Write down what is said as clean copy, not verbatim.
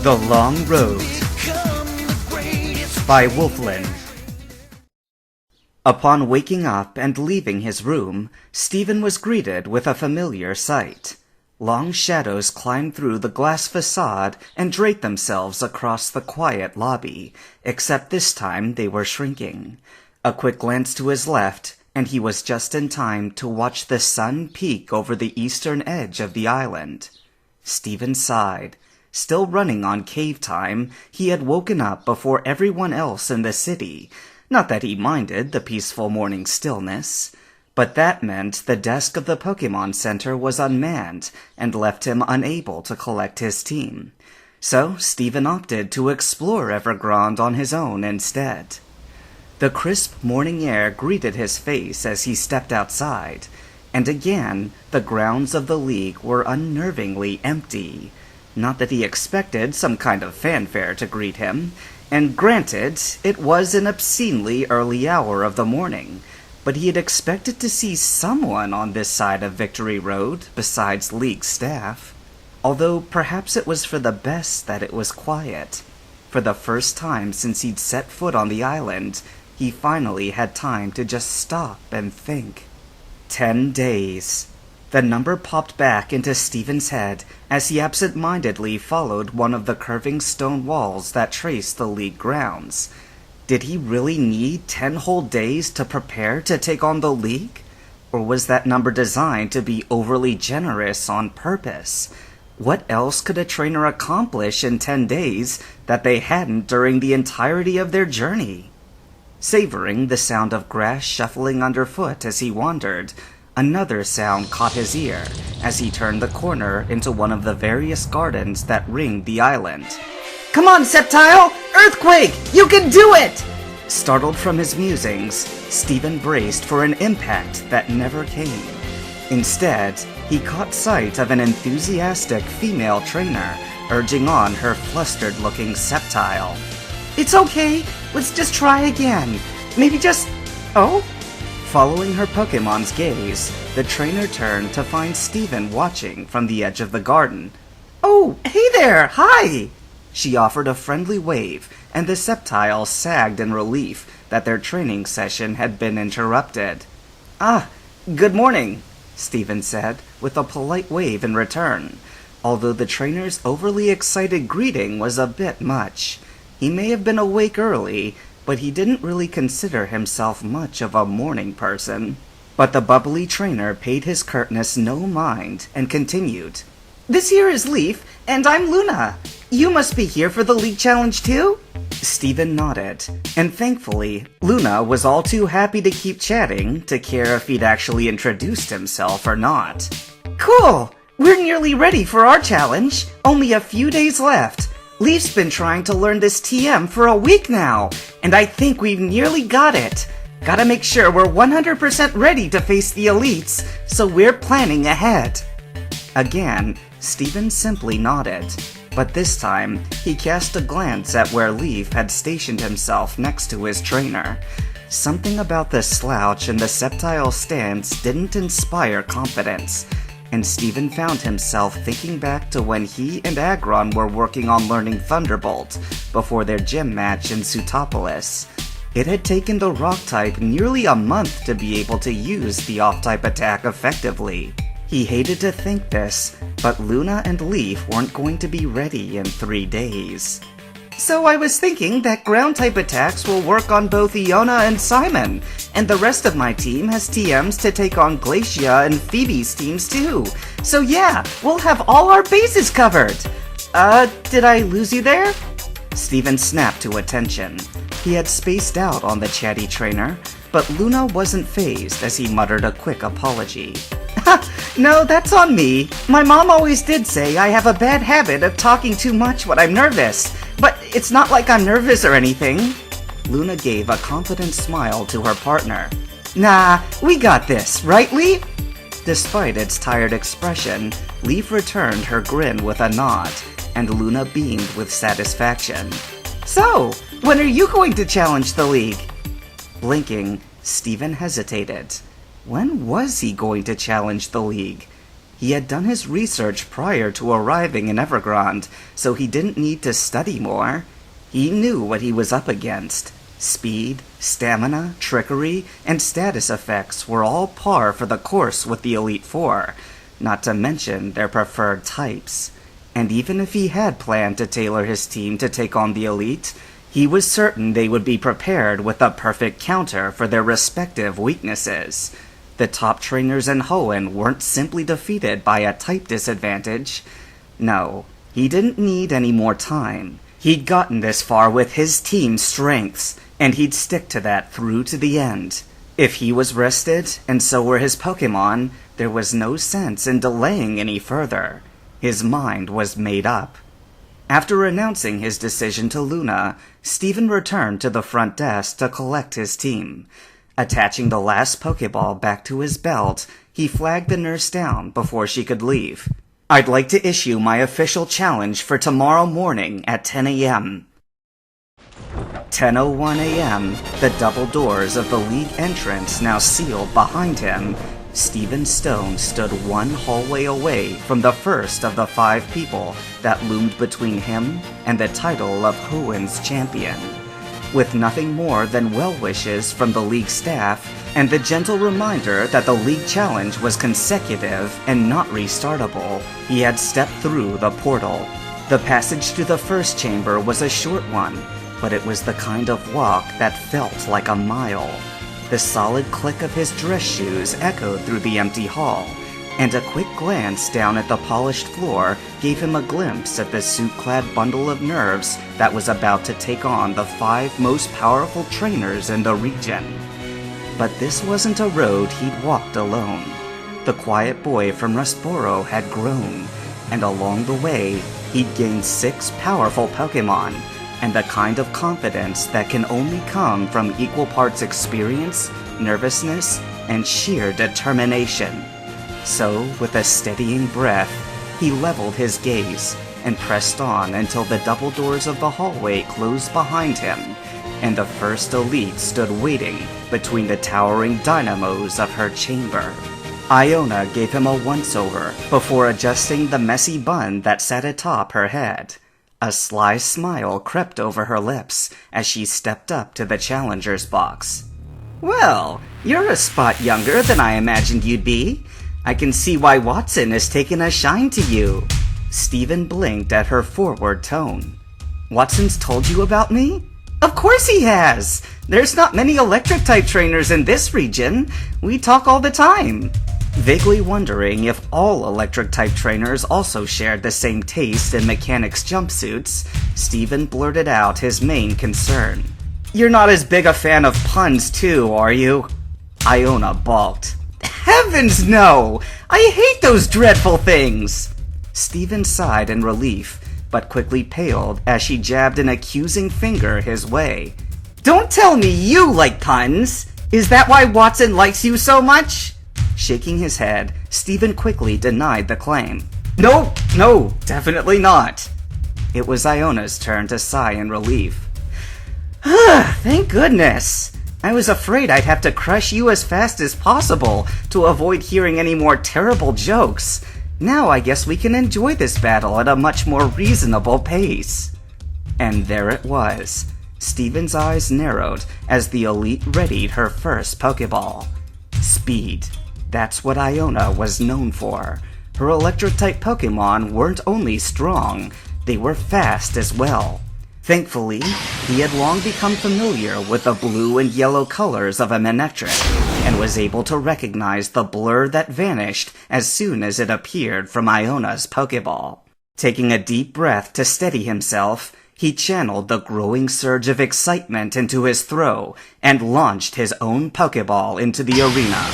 The Long Road by Wolfland. Upon waking up and leaving his room, Stephen was greeted with a familiar sight. Long shadows climbed through the glass facade and draped themselves across the quiet lobby, except this time they were shrinking. A quick glance to his left, and he was just in time to watch the sun peek over the eastern edge of the island. Stephen sighed. Still running on cave time, he had woken up before everyone else in the city. Not that he minded the peaceful morning stillness, but that meant the desk of the Pokemon Center was unmanned and left him unable to collect his team. So Stephen opted to explore Evergrande on his own instead. The crisp morning air greeted his face as he stepped outside, and again the grounds of the League were unnervingly empty. Not that he expected some kind of fanfare to greet him, and granted, it was an obscenely early hour of the morning, but he had expected to see someone on this side of Victory Road besides League staff. Although perhaps it was for the best that it was quiet. For the first time since he'd set foot on the island, he finally had time to just stop and think. 10 days. The number popped back into Stephen's head as he absent-mindedly followed one of the curving stone walls that traced the League grounds. Did he really need 10 whole days to prepare to take on the League? Or was that number designed to be overly generous on purpose? What else could a trainer accomplish in 10 days that they hadn't during the entirety of their journey? Savoring the sound of grass shuffling underfoot as he wandered, another sound caught his ear as he turned the corner into one of the various gardens that ringed the island. "Come on, Sceptile! Earthquake! You can do it!" Startled from his musings, Stephen braced for an impact that never came. Instead, he caught sight of an enthusiastic female trainer urging on her flustered-looking Sceptile. "It's okay, let's just try again. Maybe just... oh?" Following her Pokemon's gaze, the trainer turned to find Stephen watching from the edge of the garden. "Oh, hey there! Hi!" She offered a friendly wave, and the Sceptile sagged in relief that their training session had been interrupted. "Ah, good morning," Stephen said, with a polite wave in return, although the trainer's overly excited greeting was a bit much. He may have been awake early, but he didn't really consider himself much of a morning person. But the bubbly trainer paid his curtness no mind and continued. "This here is Leaf, and I'm Luna. You must be here for the League Challenge too?" Stephen nodded, and thankfully, Luna was all too happy to keep chatting to care if he'd actually introduced himself or not. "Cool! We're nearly ready for our challenge. Only a few days left. Leaf's been trying to learn this TM for a week now, and I think we've nearly got it. Gotta make sure we're 100% ready to face the elites, so we're planning ahead." Again, Stephen simply nodded, but this time he cast a glance at where Leaf had stationed himself next to his trainer. Something about the slouch and the Sceptile stance didn't inspire confidence, and Stephen found himself thinking back to when he and Aggron were working on learning Thunderbolt before their gym match in Sutopolis. It had taken the Rock-type nearly a month to be able to use the Off-type attack effectively. He hated to think this, but Luna and Leaf weren't going to be ready in 3 days. "So I was thinking that ground-type attacks will work on both Iona and Simon, and the rest of my team has TMs to take on Glacia and Phoebe's teams too. So yeah, we'll have all our bases covered. Did I lose you there?" Stephen snapped to attention. He had spaced out on the chatty trainer, but Luna wasn't fazed as he muttered a quick apology. "No, that's on me. My mom always did say I have a bad habit of talking too much when I'm nervous, but it's not like I'm nervous or anything." Luna gave a confident smile to her partner. "Nah, we got this, right, Leaf?" Despite its tired expression, Leaf returned her grin with a nod, and Luna beamed with satisfaction. "So, when are you going to challenge the League?" Blinking, Stephen hesitated. When was he going to challenge the League? He had done his research prior to arriving in Evergrande, so he didn't need to study more. He knew what he was up against. Speed, stamina, trickery, and status effects were all par for the course with the Elite Four, not to mention their preferred types. And even if he had planned to tailor his team to take on the Elite, he was certain they would be prepared with a perfect counter for their respective weaknesses. The top trainers in Hoenn weren't simply defeated by a type disadvantage. No, he didn't need any more time. He'd gotten this far with his team's strengths, and he'd stick to that through to the end. If he was rested, and so were his Pokémon, there was no sense in delaying any further. His mind was made up. After announcing his decision to Luna, Steven returned to the front desk to collect his team. Attaching the last Pokéball back to his belt, he flagged the nurse down before she could leave. "I'd like to issue my official challenge for tomorrow morning at 10 a.m. 10:01 a.m., the double doors of the league entrance now sealed behind him. Steven Stone stood one hallway away from the first of the 5 people that loomed between him and the title of Hoenn's Champion. With nothing more than well wishes from the league staff and the gentle reminder that the league challenge was consecutive and not restartable, he had stepped through the portal. The passage to the first chamber was a short one, but it was the kind of walk that felt like a mile. The solid click of his dress shoes echoed through the empty hall, and a quick glance down at the polished floor gave him a glimpse at the suit-clad bundle of nerves that was about to take on the 5 most powerful trainers in the region. But this wasn't a road he'd walked alone. The quiet boy from Rustboro had grown, and along the way, he'd gained 6 powerful Pokémon, and the kind of confidence that can only come from equal parts experience, nervousness, and sheer determination. So, with a steadying breath, he leveled his gaze and pressed on until the double doors of the hallway closed behind him, and the first elite stood waiting between the towering dynamos of her chamber. Iona gave him a once-over before adjusting the messy bun that sat atop her head. A sly smile crept over her lips as she stepped up to the challenger's box. "Well, you're a spot younger than I imagined you'd be. I can see why Watson has taken a shine to you." Steven blinked at her forward tone. "Watson's told you about me?" "Of course he has! There's not many electric-type trainers in this region. We talk all the time." Vaguely wondering if all electric-type trainers also shared the same taste in mechanics jumpsuits, Steven blurted out his main concern. "You're not as big a fan of puns too, are you?" Iona balked. "Heavens no! I hate those dreadful things!" Steven sighed in relief, but quickly paled as she jabbed an accusing finger his way. "Don't tell me you like puns! Is that why Watson likes you so much?" Shaking his head, Steven quickly denied the claim. No, definitely not." It was Iona's turn to sigh in relief. "Thank goodness. I was afraid I'd have to crush you as fast as possible to avoid hearing any more terrible jokes. Now I guess we can enjoy this battle at a much more reasonable pace." And there it was. Steven's eyes narrowed as the elite readied her first Pokéball. Speed. That's what Iona was known for. Her electric-type Pokémon weren't only strong, they were fast as well. Thankfully, he had long become familiar with the blue and yellow colors of a Manectric, and was able to recognize the blur that vanished as soon as it appeared from Iona's Pokéball. Taking a deep breath to steady himself, he channeled the growing surge of excitement into his throw, and launched his own Pokéball into the arena.